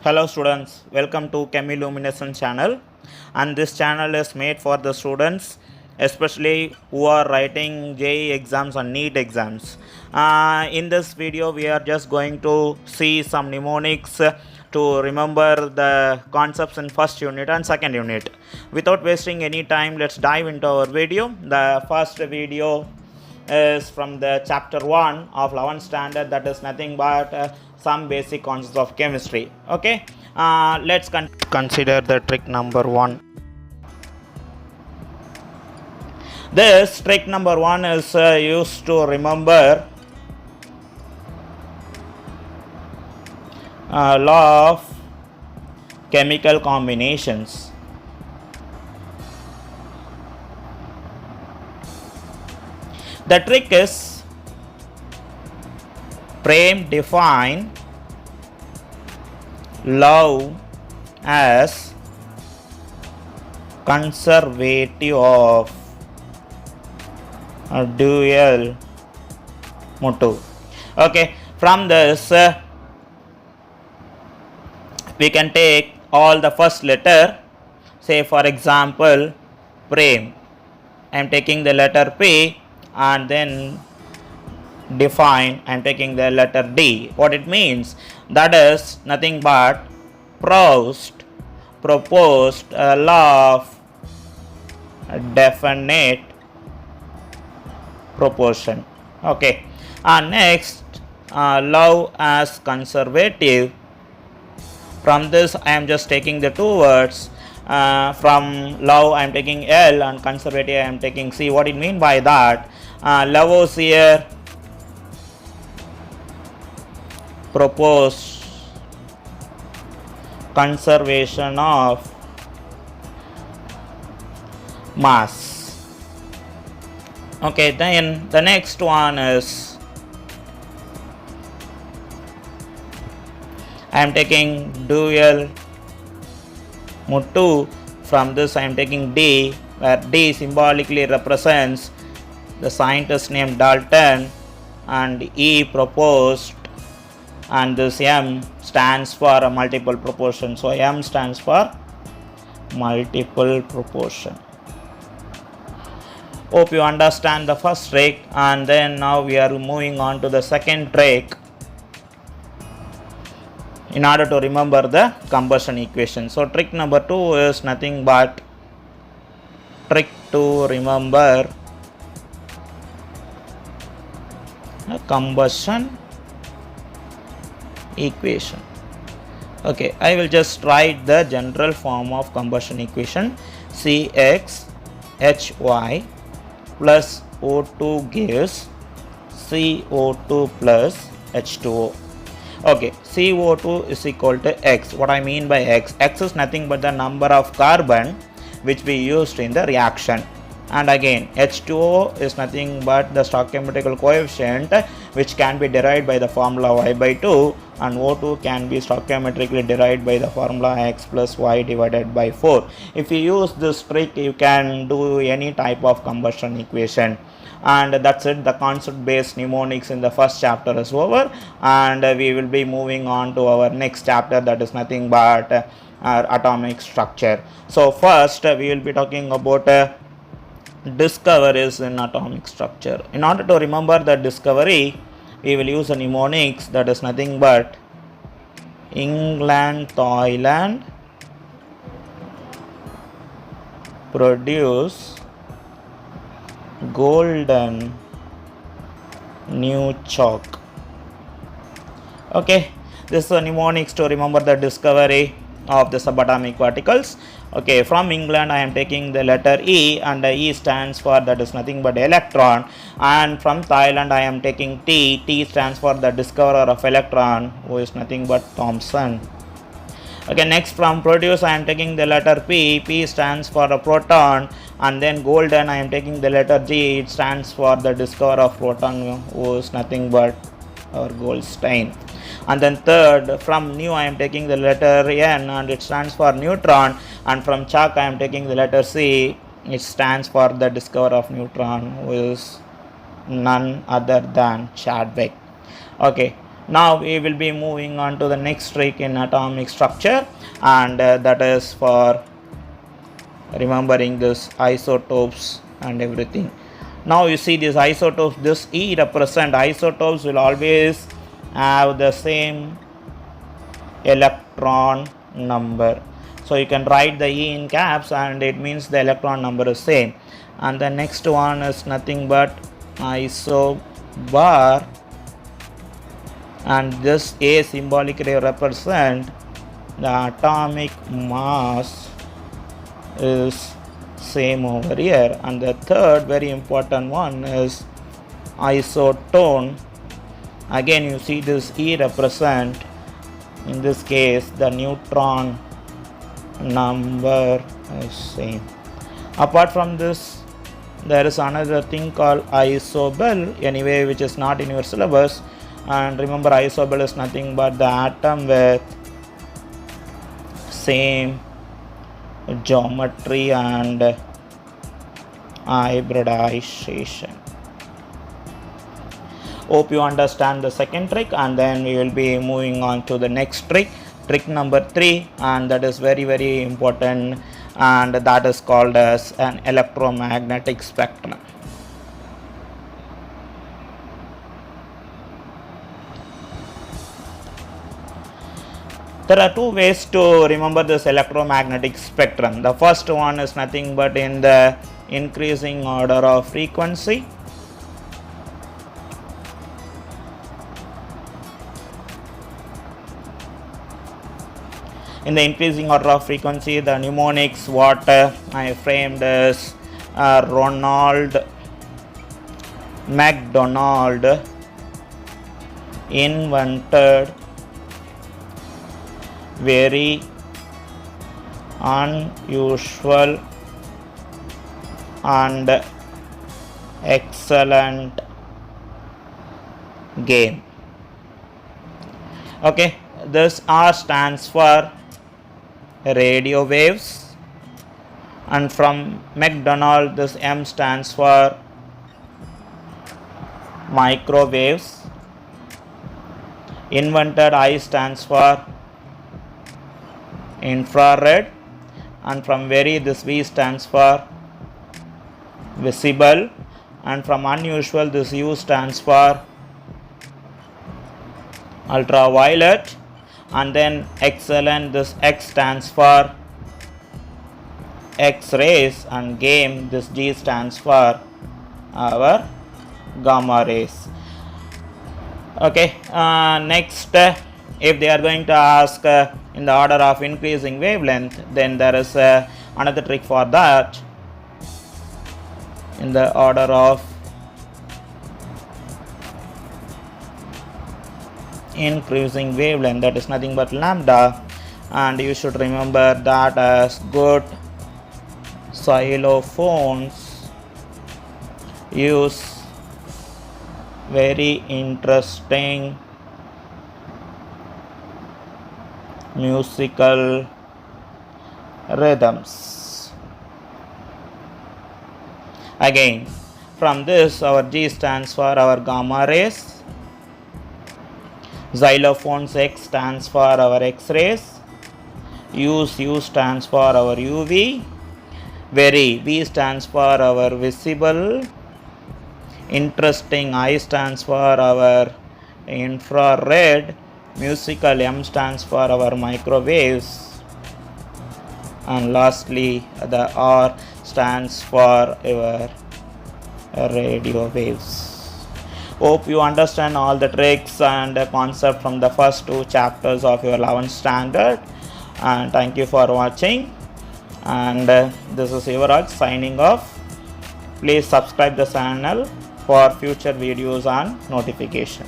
Hello students, welcome to Chemiluminescence channel, and this channel is made for the students especially who are writing JEE exams and NEET exams. In this video we are just going to see some mnemonics to remember the concepts in first unit and second unit. Without wasting any time, let's dive into our video. The first video is from the chapter 1 of 11th standard, that is nothing but some basic concepts of chemistry. Okay, let's consider the trick number 1. This trick number 1 is used to remember law of chemical combinations. The trick is Prem define love as conservative of a dual motive. Okay, from this we can take all the first letter. Say for example Prem, I am taking the letter P, and then define, I am taking the letter D. What it means? That is nothing but Proust proposed a law of definite proportion. Okay, and next love as conservative. From this I am just taking the two words. From love I am taking L, and conservative I am taking C. What it mean by that? Lavoisier proposed conservation of mass. Okay, then the next one is I am taking dual motive. From this I am taking D, where D symbolically represents the scientist named Dalton, and E proposed, and this M stands for a multiple proportion. So M stands for multiple proportion. Hope you understand the first trick, and then now we are moving on to the second trick in order to remember the combustion equation. So trick number 2 is nothing but trick to remember a combustion equation. Okay, I will just write the general form of combustion equation. CXHY plus O2 gives CO2 plus H2O. Okay, CO2 is equal to X. What I mean by X? X is nothing but the number of carbon which we used in the reaction. And again, H2O is nothing but the stoichiometric coefficient which can be derived by the formula Y by 2, and O2 can be stoichiometrically derived by the formula X plus Y divided by 4. If you use this trick, you can do any type of combustion equation. And that's it. The concept based mnemonics in the first chapter is over, and we will be moving on to our next chapter, that is nothing but atomic structure. So first we will be talking about discoveries in atomic structure. In order to remember the discovery, we will use a mnemonics, that is nothing but England, Thailand produce golden new chalk. Okay, this is a mnemonics to remember the discovery of the subatomic particles. Okay, from England I am taking the letter E, and the E stands for, that is nothing but electron. And from Thailand I am taking T. T stands for the discoverer of electron, who is nothing but Thomson. Okay, next from produce I am taking the letter P. P stands for a proton. And then golden I am taking the letter G. It stands for the discoverer of proton, who is nothing but our Goldstein. And then third, from new I am taking the letter N, and it stands for neutron. And from chalk I am taking the letter C. It stands for the discoverer of neutron, who is none other than Chadwick. Okay, Now we will be moving on to the next trick in atomic structure, and that is for remembering this isotopes and everything. Now you see these isotopes, this E represent isotopes will always have the same electron number. So you can write the E in caps and it means the electron number is same. And the next one is nothing but isobar, and this A symbolically represent the atomic mass is same over here. And the third very important one is isotone. Again you see this E represent, in this case the neutron number is same. Apart from this, there is another thing called isobel, anyway, which is not in your syllabus. And remember, isobel is nothing but the atom with same geometry and hybridization. Hope you understand the second trick, and then we will be moving on to the next trick, trick number 3, and that is very important, and that is called as an electromagnetic spectrum. There are two ways to remember this electromagnetic spectrum. The first one is nothing but in the increasing order of frequency. In the increasing order of frequency, the mnemonics what I framed as Ronald McDonald invented very unusual and excellent game. Okay, this R stands for radio waves, and from McDonald this M stands for microwaves. Invented, I stands for infrared, and from very this V stands for visible, and from unusual this U stands for ultraviolet, and then excellent this X stands for X-rays, and game this G stands for our gamma rays. Okay, next if they are going to ask in the order of increasing wavelength, then there is another trick for that. In the order of increasing wavelength, that is nothing but lambda, and you should remember that as good xylophones use very interesting musical rhythms. Again, from this our G stands for our gamma rays, xylophones X stands for our X-rays, U stands for our UV, very V stands for our visible, interesting I stands for our infrared, musical M stands for our microwaves, and lastly the R stands for our radio waves. Hope you understand all the tricks and the concept from the first 2 chapters of your 11th standard, and thank you for watching, and this is Yuvraj signing off. Please subscribe the channel for future videos and notification.